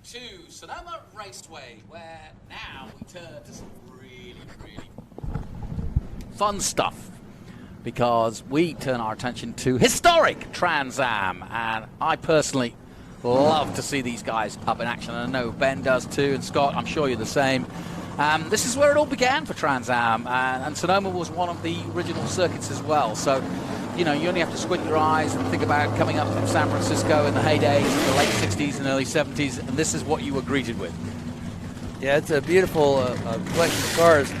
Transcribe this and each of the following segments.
to Sonoma Raceway, where now we turn to some really fun stuff, because we turn our attention to historic Trans Am, and I personally love to see these guys up in action, and I know Ben does too, and Scott, I'm sure you're the same. This is where it all began for Trans Am, and Sonoma was one of the original circuits as well. So, you know, you only have to squint your eyes and think about coming up from San Francisco in the heydays, in the late 60s and early 70s, and this is what you were greeted with. Yeah, it's a beautiful collection of cars.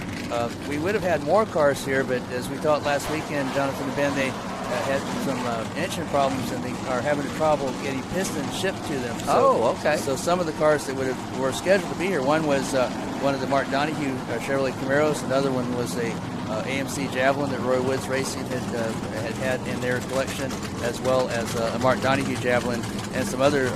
We would have had more cars here, but as we thought last weekend, Jonathan and Ben, they had some engine problems, and they are having trouble getting pistons shipped to them. So, okay. So some of the cars that were scheduled to be here, one was one of the Mark Donahue Chevrolet Camaros, another one was a AMC Javelin that Roy Woods Racing had in their collection, as well as a Mark Donahue Javelin and some other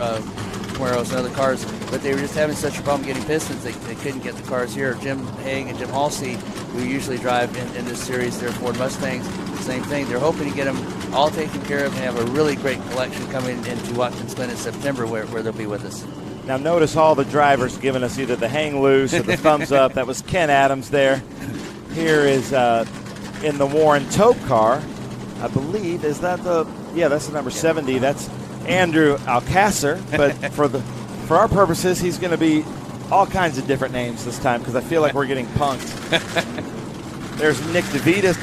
Camaros and other cars. But they were just having such a problem getting pistons, they couldn't get the cars here. Jim Haig and Jim Halsey, who usually drive in this series, their Ford Mustangs, same thing. They're hoping to get them all taken care of and have a really great collection coming into Watkins Glen in September, where they'll be with us. Now notice all the drivers giving us either the hang loose or the thumbs up. That was Ken Adams there. Here is in the Warren Tope car, I believe, is that that's the number 70. That's Andrew Alcasser, but for our purposes, he's going to be all kinds of different names this time, because I feel like we're getting punked. There's Nick DeVita,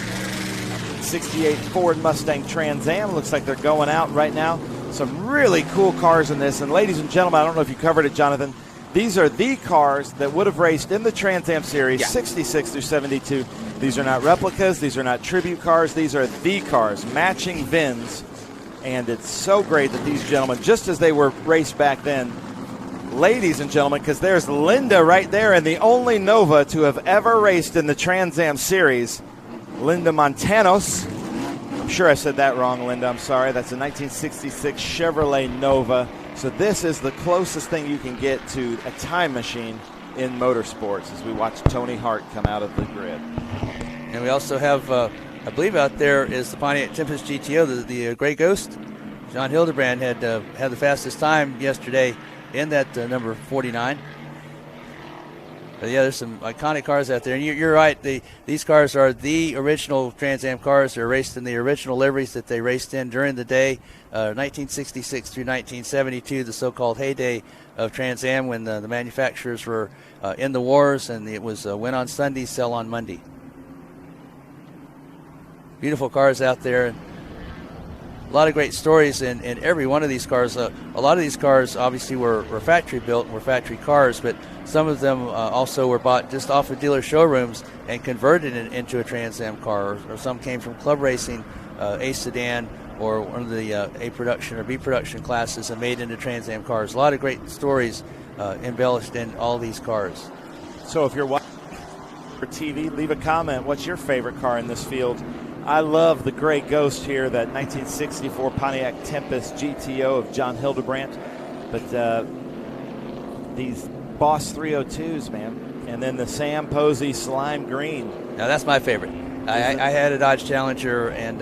68 Ford Mustang Trans Am. Looks like they're going out right now. Some really cool cars in this. And ladies and gentlemen, I don't know if you covered it, Jonathan, these are the cars that would have raced in the Trans Am Series, 66 through 72. These are not replicas. These are not tribute cars. These are the cars, matching VINs. And it's so great that these gentlemen, just as they were raced back then, ladies and gentlemen, because there's Linda right there, and the only Nova to have ever raced in the Trans Am Series, Linda Montanos. I'm sure I said that wrong, Linda. I'm sorry. That's a 1966 Chevrolet Nova. So this is the closest thing you can get to a time machine in motorsports, as we watch Tony Hart come out of the grid. And we also have, I believe out there is the Pontiac Tempest GTO, the Gray Ghost. John Hildebrand had the fastest time yesterday in that number 49. But yeah, there's some iconic cars out there. And you're right, these cars are the original Trans Am cars. They're raced in the original liveries that they raced in during the day, 1966 through 1972, the so-called heyday of Trans Am, when the manufacturers were in the wars, and it was win on Sunday, sell on Monday. Beautiful cars out there. A lot of great stories in every one of these cars. A lot of these cars obviously were factory built and were factory cars, but some of them also were bought just off of dealer showrooms and converted into a Trans Am car, or some came from club racing, A sedan, or one of the A production or B production classes, and made into Trans Am cars. A lot of great stories embellished in all these cars. So if you're watching for TV, leave a comment. What's your favorite car in this field? I love the Gray Ghost here, that 1964 Pontiac Tempest GTO of John Hildebrand. But these Boss 302s, man. And then the Sam Posey Slime Green. Now that's my favorite. I had a Dodge Challenger, and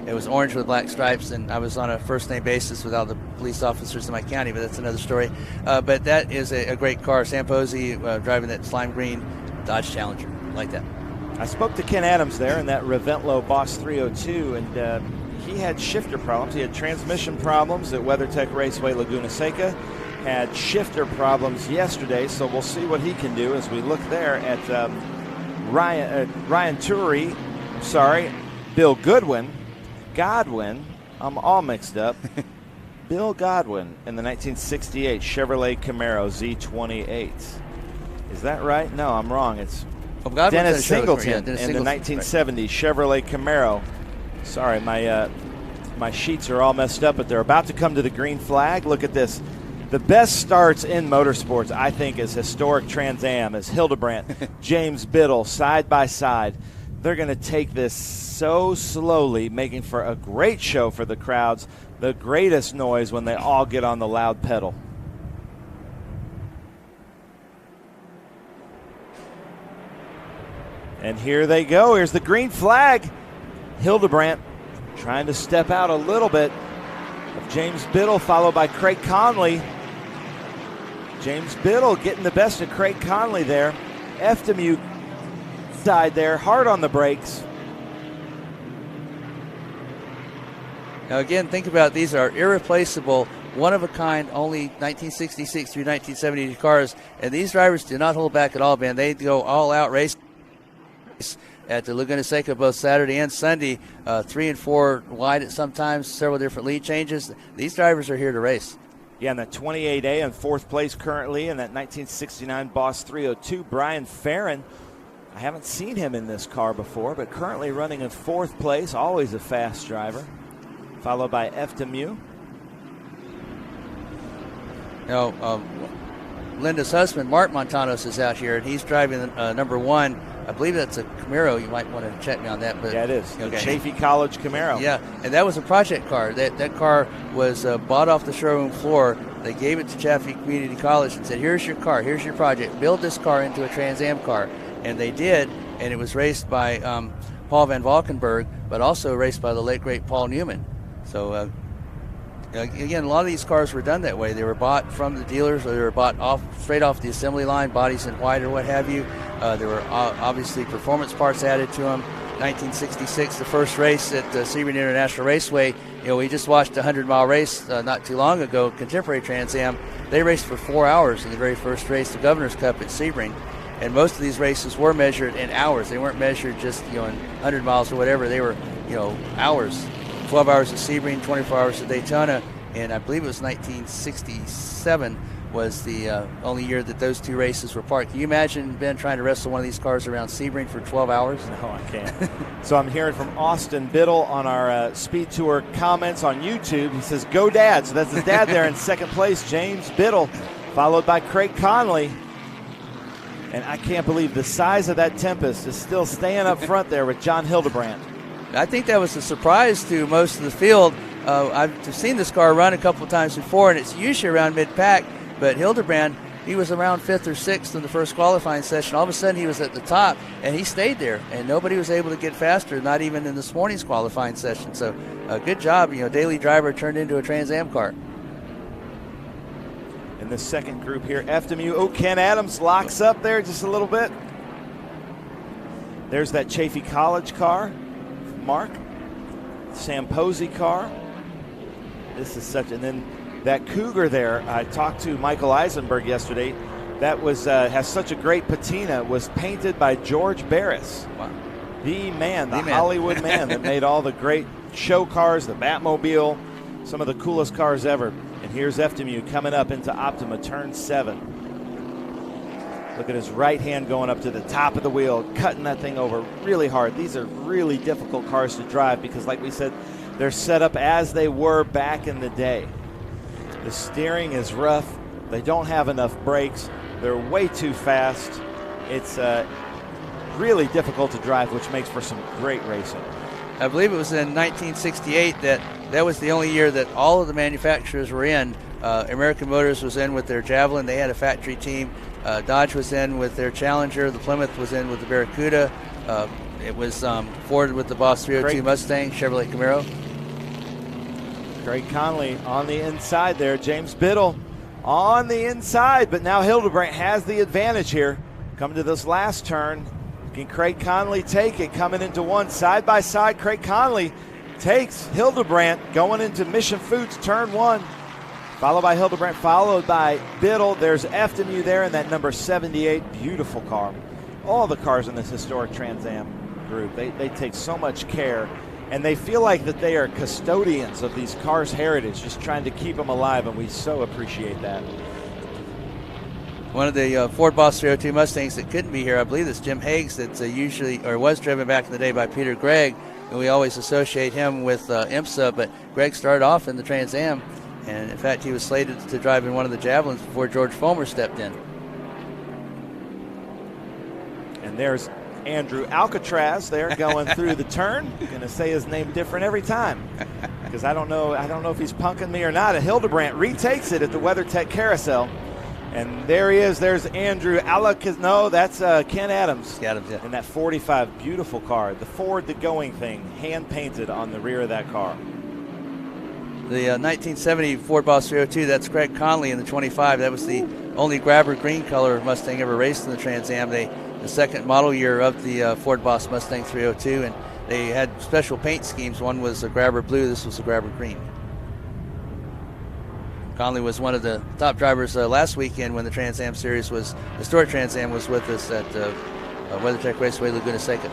it was orange with black stripes, and I was on a first-name basis with all the police officers in my county, but that's another story. But that is a great car. Sam Posey driving that Slime Green Dodge Challenger. I like that. I spoke to Ken Adams there in that Reventlow Boss 302, and he had shifter problems. He had transmission problems at WeatherTech Raceway Laguna Seca, had shifter problems yesterday, so we'll see what he can do as we look there at Ryan Turi, Bill Godwin, I'm all mixed up. Bill Godwin in the 1968 Chevrolet Camaro Z28. Is that right? No, I'm wrong. It's Dennis Singleton in the 1970 Chevrolet Camaro. Sorry, my sheets are all messed up, but they're about to come to the green flag. Look at this. The best starts in motorsports, I think, is historic Trans Am, as Hildebrand, James Biddle, side by side. They're going to take this so slowly, making for a great show for the crowds, the greatest noise when they all get on the loud pedal. And here they go. Here's the green flag. Hildebrand trying to step out a little bit of James Biddle, followed by Craig Conley. James Biddle getting the best of Craig Conley there. FW side there, hard on the brakes. Now again, think about these are irreplaceable, one-of-a-kind, only 1966 through 1970 cars, and these drivers do not hold back at all, man. They go all-out race at the Laguna Seca both Saturday and Sunday, 3 and 4 wide at sometimes, several different lead changes. These drivers are here to race. Yeah, and that 28A in fourth place currently, and that 1969 Boss 302, Brian Farron. I haven't seen him in this car before, but currently running in fourth place, always a fast driver, followed by FW. Now, Linda's husband, Mark Montanos, is out here, and he's driving number 1. I believe that's a Camaro. You might want to check me on that. But yeah, it is. Okay. The Chaffee College Camaro. Yeah, and that was a project car. That car was bought off the showroom floor. They gave it to Chaffee Community College and said, here's your car, here's your project. Build this car into a Trans Am car. And they did, and it was raced by Paul Van Valkenburg, but also raced by the late, great Paul Newman. So, again, a lot of these cars were done that way. They were bought from the dealers, or they were bought straight off the assembly line, bodies in white or what have you. There were obviously performance parts added to them. 1966, the first race at Sebring International Raceway. We just watched a 100-mile race not too long ago, contemporary Trans Am. They raced for 4 hours in the very first race, the Governor's Cup at Sebring. And most of these races were measured in hours. They weren't measured just in 100 miles or whatever. They were hours. 12 hours at Sebring, 24 hours at Daytona, and I believe it was 1967 was the only year that those two races were parked. Can you imagine, Ben, trying to wrestle one of these cars around Sebring for 12 hours? No, I can't. So I'm hearing from Austin Biddle on our Speed Tour comments on YouTube. He says, go Dad. So that's his dad there in second place, James Biddle, followed by Craig Conley. And I can't believe the size of that Tempest is still staying up front there with John Hildebrand. I think that was a surprise to most of the field. I've seen this car run a couple of times before, and it's usually around mid-pack. But Hildebrand, he was around 5th or 6th in the first qualifying session. All of a sudden, he was at the top, and he stayed there. And nobody was able to get faster, not even in this morning's qualifying session. So, good job. Daily driver turned into a Trans Am car. In the second group here, FW. Oh, Ken Adams locks up there just a little bit. There's that Chaffee College car. Mark, Sam Posey car. This is such, and then that Cougar there. I talked to Michael Eisenberg yesterday. That was has such a great patina. Was painted by George Barris. Wow. The man, the Hollywood man that made all the great show cars, the Batmobile, some of the coolest cars ever. And here's FW coming up into Optima, turn 7. Look at his right hand going up to the top of the wheel, cutting that thing over really hard. These are really difficult cars to drive because, like we said, they're set up as they were back in the day. The steering is rough. They don't have enough brakes. They're way too fast. It's really difficult to drive, which makes for some great racing. I believe it was in 1968 that was the only year that all of the manufacturers were in. American Motors was in with their Javelin. They had a factory team. Dodge was in with their Challenger. The Plymouth was in with the Barracuda. It was Ford with the Boss 302 Mustang, Chevrolet Camaro. Craig Conley on the inside there. James Biddle on the inside, but now Hildebrand has the advantage here. Coming to this last turn. Can Craig Conley take it? Coming into one side by side. Craig Conley takes Hildebrand going into Mission Foods turn 1. Followed by Hildebrand, followed by Biddle. There's FW there in that number 78. Beautiful car. All the cars in this historic Trans Am group, they take so much care, and they feel like that they are custodians of these cars' heritage, just trying to keep them alive, and we so appreciate that. One of the Ford Boss 302 Mustangs that couldn't be here, I believe it's Jim Higgs, that's usually, or was driven back in the day by Peter Gregg, and we always associate him with IMSA, but Gregg started off in the Trans Am. And, in fact, he was slated to drive in one of the Javelins before George Fomer stepped in. And there's Andrew Alcatraz there going through the turn. Going to say his name different every time because I don't know if he's punking me or not. And Hildebrand retakes it at the WeatherTech Carousel. And there he is. There's Andrew Alcatraz. No, that's Ken Adams. Adams, yeah. And that 45, beautiful car. The Ford, the going thing, hand-painted on the rear of that car. The 1970 Ford Boss 302, that's Craig Conley in the 25. That was the only grabber green color Mustang ever raced in the Trans Am. The second model year of the Ford Boss Mustang 302, and they had special paint schemes. One was a grabber blue, this was a grabber green. Conley was one of the top drivers last weekend when the Trans Am Series was, historic Trans Am was with us at WeatherTech Raceway, Laguna Seca.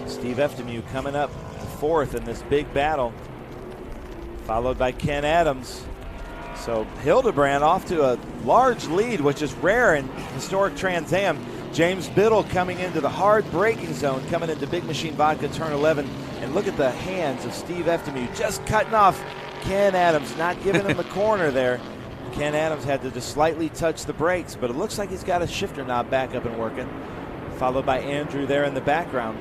Steve Eftemew coming up fourth in this big battle, followed by Ken Adams. So Hildebrand off to a large lead, which is rare in historic Trans Am. James Biddle coming into the hard braking zone, coming into Big Machine Vodka turn 11. And look at the hands of Steve Eftemew just cutting off Ken Adams, not giving him the corner there. Ken Adams had to just slightly touch the brakes, but it looks like he's got his shifter knob back up and working. Followed by Andrew there in the background.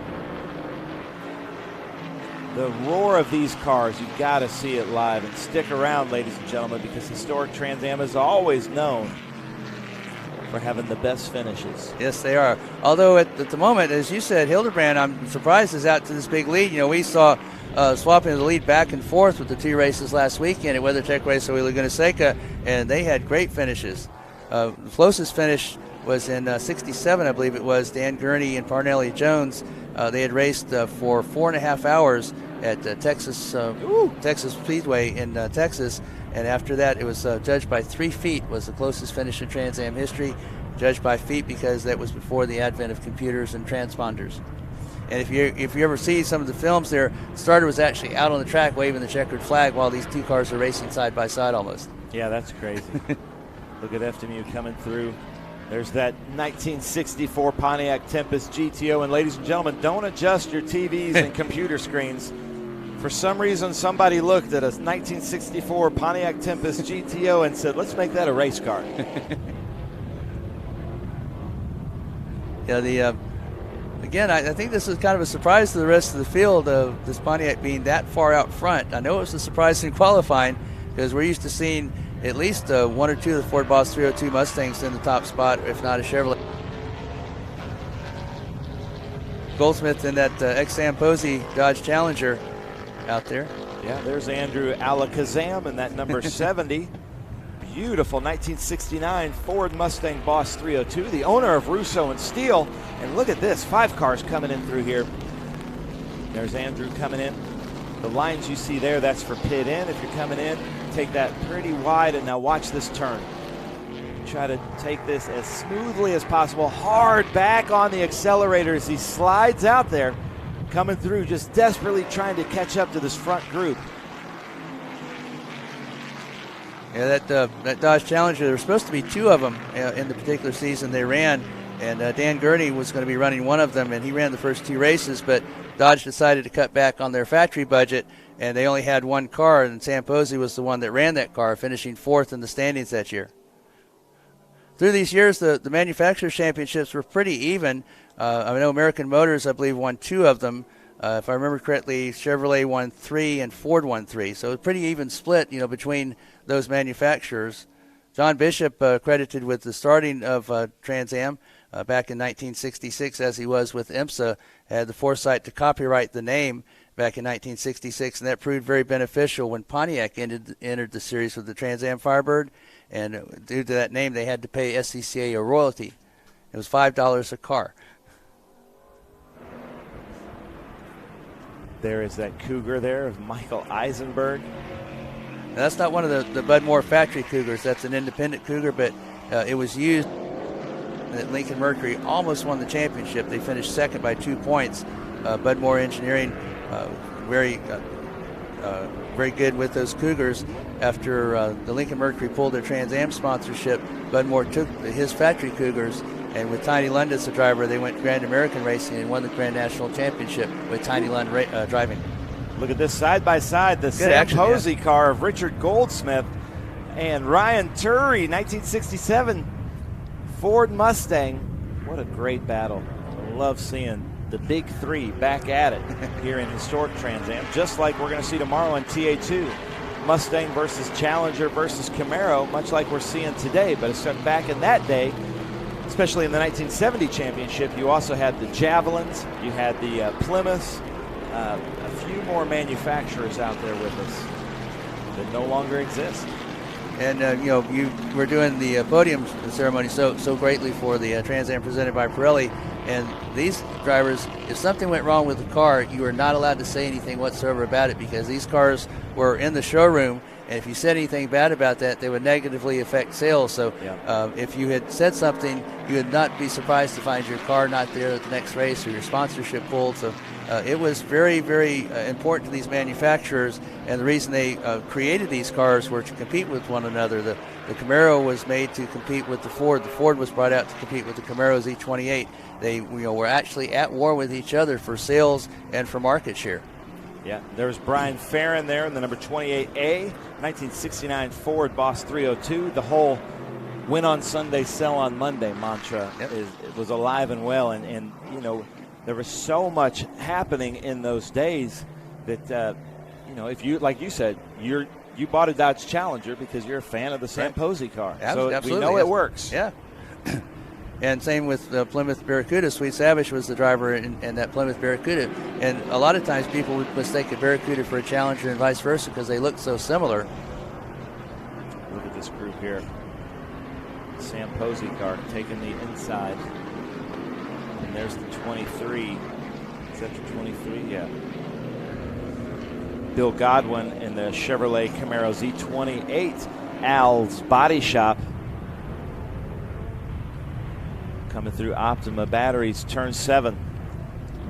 The roar of these cars, you've got to see it live. And stick around, ladies and gentlemen, because historic Trans Am is always known for having the best finishes. Yes, they are. Although at the moment, as you said, Hildebrand, I'm surprised, is out to this big lead. You know, we saw swapping the lead back and forth with the two races last weekend at WeatherTech Raceway Laguna Seca, and they had great finishes. The closest finish was in 67, I believe it was. Dan Gurney and Parnelli Jones. They had raced for 4.5 hours at Texas Speedway in Texas, and after that it was judged by 3 feet was the closest finish in Trans Am history. Judged by feet because that was before the advent of computers and transponders. And if you ever see some of the films there, the starter was actually out on the track waving the checkered flag while these two cars are racing side by side almost. Yeah, that's crazy. Look at Eftemew coming through. There's that 1964 Pontiac Tempest GTO. And ladies and gentlemen, don't adjust your TVs and computer screens. For some reason, somebody looked at a 1964 Pontiac Tempest GTO and said, let's make that a race car. Yeah, again, I think this is kind of a surprise to the rest of the field of this Pontiac being that far out front. I know it was a surprise in qualifying because we're used to seeing at least one or two of the Ford Boss 302 Mustangs in the top spot, if not a Chevrolet. Goldsmith in that ex-Sam Posey Dodge Challenger out there. Yeah, there's Andrew Alakazam in that number 70. Beautiful 1969 Ford Mustang Boss 302, the owner of Russo and Steele. And look at this, 5 cars coming in through here. There's Andrew coming in. The lines you see there, that's for pit in. If you're coming in, take that pretty wide, and now watch this turn. Try to take this as smoothly as possible. Hard back on the accelerator as he slides out there, coming through, just desperately trying to catch up to this front group. Yeah, that Dodge Challenger, there were supposed to be 2 of them in the particular season they ran, and Dan Gurney was going to be running one of them, and he ran the first 2 races, but Dodge decided to cut back on their factory budget, and they only had 1 car, and Sam Posey was the one that ran that car, finishing 4th in the standings that year. Through these years, the manufacturers' championships were pretty even. I know American Motors, I believe, won 2 of them. If I remember correctly, Chevrolet won 3 and Ford won 3. So a pretty even split, between those manufacturers. John Bishop credited with the starting of Trans Am back in 1966, as he was with IMSA, had the foresight to copyright the name back in 1966, and that proved very beneficial when Pontiac entered the series with the Trans Am Firebird. And due to that name, they had to pay SCCA a royalty. It was $5 a car. There is that Cougar there of Michael Eisenberg. Now, that's not one of the Bud Moore factory Cougars. That's an independent Cougar, but it was used that Lincoln Mercury almost won the championship. They finished second by 2 points. Bud Moore Engineering, very good with those Cougars. After the Lincoln Mercury pulled their Trans Am sponsorship, Bud Moore took his factory Cougars, and with Tiny Lund as the driver, they went Grand American Racing and won the Grand National Championship with Tiny Lund driving. Look at this side-by-side, the Sam Posey car of Richard Goldsmith and Ryan Turry, 1967 Ford Mustang. What a great battle. I love seeing the big 3 back at it here in historic Trans Am, just like we're going to see tomorrow on TA2. Mustang versus Challenger versus Camaro, much like we're seeing today. But back in that day, especially in the 1970 championship, you also had the Javelins, you had the Plymouths, a few more manufacturers out there with us that no longer exist. And you were doing the podium ceremony so greatly for the Trans Am presented by Pirelli. And these drivers, if something went wrong with the car, you were not allowed to say anything whatsoever about it, because these cars were in the showroom, and if you said anything bad about that, they would negatively affect sales. So if you had said something, you would not be surprised to find your car not there at the next race or your sponsorship pulled. So it was very, very important to these manufacturers, and the reason they created these cars were to compete with one another. The Camaro was made to compete with the Ford. The Ford was brought out to compete with the Camaro Z28. They were actually at war with each other for sales and for market share. Yeah, there's Brian Farron there in the number 28A, 1969 Ford Boss 302. The whole win on Sunday, sell on Monday mantra was alive and well. And there was so much happening in those days that, if you, like you said, you bought a Dodge Challenger because you're a fan of the Sam Posey car. So absolutely. We know it works. Yeah. And same with the Plymouth Barracuda. Sweet Savage was the driver in that Plymouth Barracuda. And a lot of times people would mistake a Barracuda for a Challenger and vice versa because they look so similar. Look at this group here. Sam Posey car taking the inside. And there's the 23. Is that the 23? Yeah. Bill Godwin in the Chevrolet Camaro Z28. Al's Body Shop. Coming through Optima Batteries, turn 7.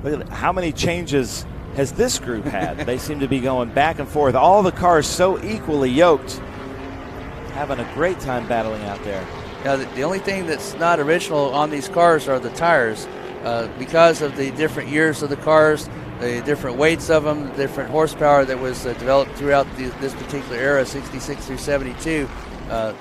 Look at how many changes has this group had? They seem to be going back and forth. All the cars so equally yoked. Having a great time battling out there. Now, the only thing that's not original on these cars are the tires. Because of the different years of the cars, the different weights of them, the different horsepower that was developed throughout this particular era, 66 through 72,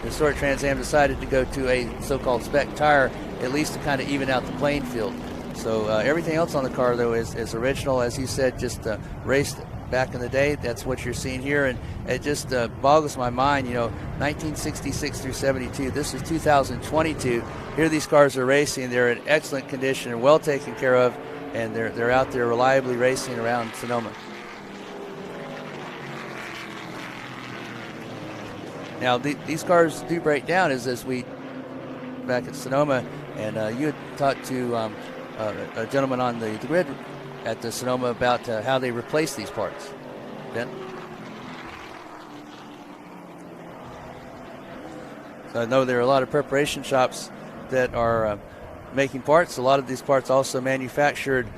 Historic Trans Am decided to go to a so-called spec tire, at least to kind of even out the playing field. So everything else on the car, though, is original. As you said, just raced back in the day. That's what you're seeing here, and it just boggles my mind. 1966 through 72. This is 2022. Here these cars are racing. They're in excellent condition and well taken care of, and they're out there reliably racing around Sonoma. Now these cars do break down as we back at Sonoma, and you had talked to a gentleman on the grid at the Sonoma about how they replace these parts. Ben? So I know there are a lot of preparation shops that are making parts. A lot of these parts also manufactured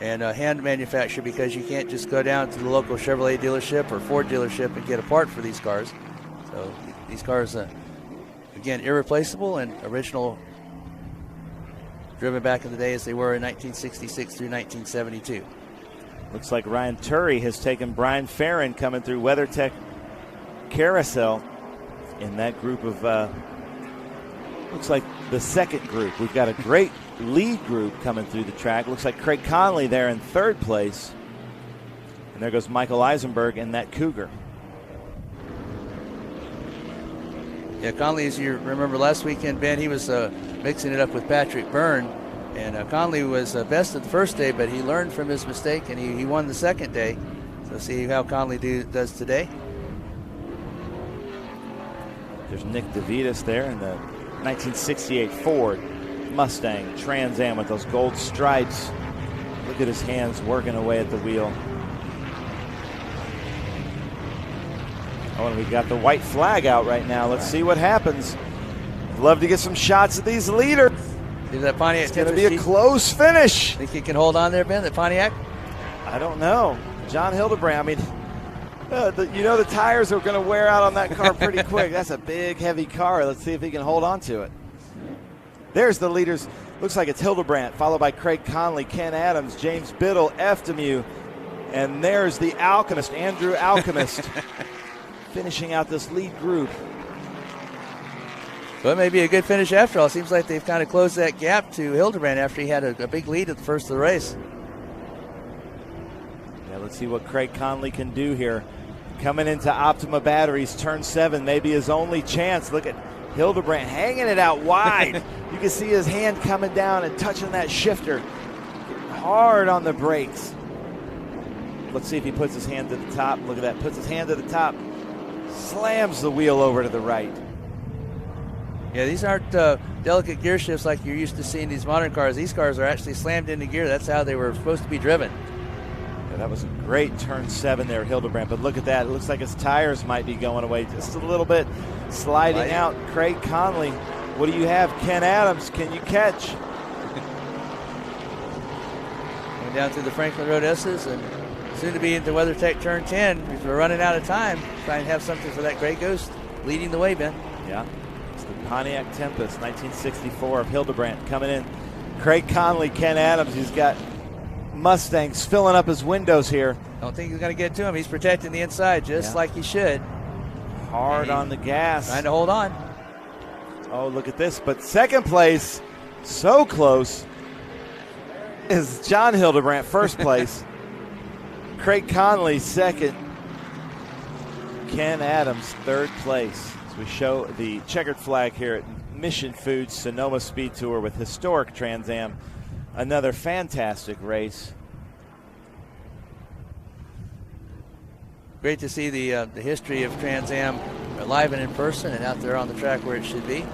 and hand manufactured, because you can't just go down to the local Chevrolet dealership or Ford dealership and get a part for these cars. So these cars, again, irreplaceable and original, driven back in the day as they were in 1966 through 1972. Looks like Ryan Turry has taken Brian Farron coming through WeatherTech Carousel in that group of, looks like the second group. We've got a great lead group coming through the track. Looks like Craig Conley there in third place. And there goes Michael Eisenberg in that Cougar. Yeah, Conley, as you remember last weekend, Ben, he was mixing it up with Patrick Byrne. And Conley was best at the first day, but he learned from his mistake, and he won the second day. So see how Conley does today. There's Nick DeVitas there in the 1968 Ford Mustang Trans Am with those gold stripes. Look at his hands working away at the wheel. Oh, and we got the white flag out right now. Let's see what happens. Love to get some shots of these leaders. See that Pontiac? It's going to be a close finish. Think he can hold on there, Ben, the Pontiac? I don't know. John Hildebrand, I mean, the tires are going to wear out on that car pretty quick. That's a big, heavy car. Let's see if he can hold on to it. There's the leaders. Looks like it's Hildebrand, followed by Craig Conley, Ken Adams, James Biddle, Eftemu. And there's the Alchemist, Andrew Alchemist, finishing out this lead group. So it may be a good finish after all. Seems like they've kind of closed that gap to Hildebrand after he had a big lead at the first of the race. Yeah, let's see what Craig Conley can do here. Coming into Optima Batteries, turn 7, maybe his only chance. Look at Hildebrand hanging it out wide. You can see his hand coming down and touching that shifter. Hard on the brakes. Let's see if he puts his hand to the top. Look at that. Puts his hand to the top. Slams the wheel over to the right. Yeah, these aren't delicate gear shifts like you're used to seeing these modern cars. These cars are actually slammed into gear. That's how they were supposed to be driven. Yeah, that was a great turn 7 there, Hildebrand. But look at that. It looks like his tires might be going away just a little bit. Sliding out. Craig Conley. What do you have? Ken Adams, can you catch? Going down through the Franklin Road S's and soon to be into WeatherTech turn 10. Because we're running out of time. Try and have something for that Gray Ghost leading the way, Ben. Yeah. It's the Pontiac Tempest, 1964 of Hildebrand coming in. Craig Conley, Ken Adams. He's got Mustangs filling up his windows here. Don't think he's going to get to him. He's protecting the inside just like he should. Hard on the gas. Trying to hold on. Oh, look at this. But second place, so close, is John Hildebrand, first place. Craig Conley, second. Ken Adams, third place. As we show the checkered flag here at Mission Foods Sonoma SpeedTour with historic Trans Am. Another fantastic race. Great to see the history of Trans Am live and in person and out there on the track where it should be.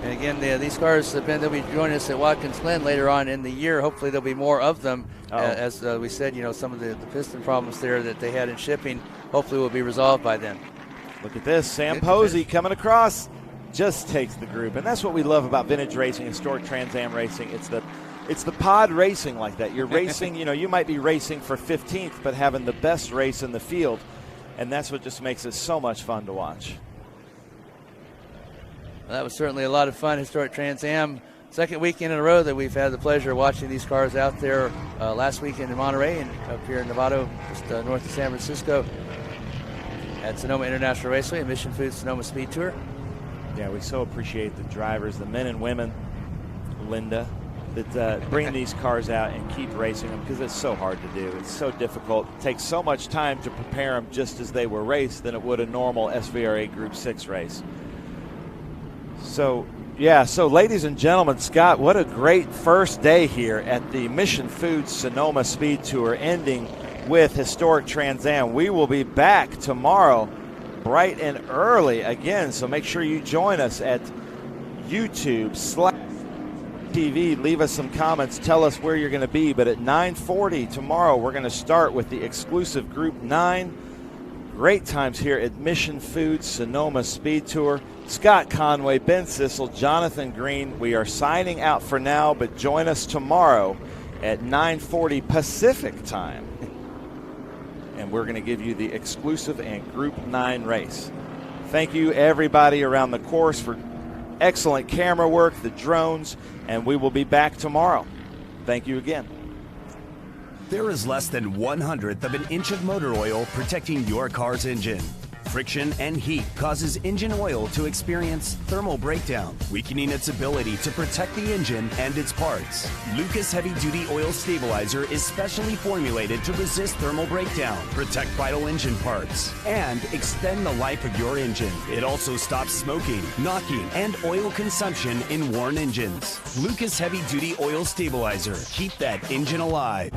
And again, these cars, Ben, they'll be joining us at Watkins Glen later on in the year. Hopefully there'll be more of them. As we said, some of the piston problems there that they had in shipping hopefully will be resolved by then. Look at this. Sam Posey coming across. Just takes the group. And that's what we love about vintage racing, historic Trans Am racing. It's the pod racing like that. You're racing, you might be racing for 15th, but having the best race in the field. And that's what just makes it so much fun to watch. Well, that was certainly a lot of fun. Historic Trans Am, second weekend in a row that we've had the pleasure of watching these cars out there. Last weekend in Monterey and up here in Nevada, just north of San Francisco at Sonoma International Raceway and Mission Foods Sonoma SpeedTour. Yeah, we so appreciate the drivers, the men and women, Linda, that bring these cars out and keep racing them because it's so hard to do. It's so difficult. It takes so much time to prepare them just as they were raced than it would a normal SVRA Group 6 race. So ladies and gentlemen, Scott, what a great first day here at the Mission Foods Sonoma SpeedTour, ending with historic Trans Am. We will be back tomorrow bright and early again, so make sure you join us at YouTube/TV. Leave us some comments, tell us where you're going to be, but at 9:40 tomorrow we're going to start with the exclusive Group 9. Great times here at Mission Foods Sonoma SpeedTour. Scott Conway, Ben Sissel, Jonathan Green, we are signing out for now, but join us tomorrow at 9:40 Pacific time. And we're going to give you the exclusive and Group 9 race. Thank you, everybody around the course, for excellent camera work, the drones, and we will be back tomorrow. Thank you again. There is less than 1/100th of an inch of motor oil protecting your car's engine. Friction and heat causes engine oil to experience thermal breakdown, weakening its ability to protect the engine and its parts. Lucas Heavy Duty Oil Stabilizer is specially formulated to resist thermal breakdown, protect vital engine parts, and extend the life of your engine. It also stops smoking, knocking, and oil consumption in worn engines. Lucas Heavy Duty Oil Stabilizer. Keep that engine alive.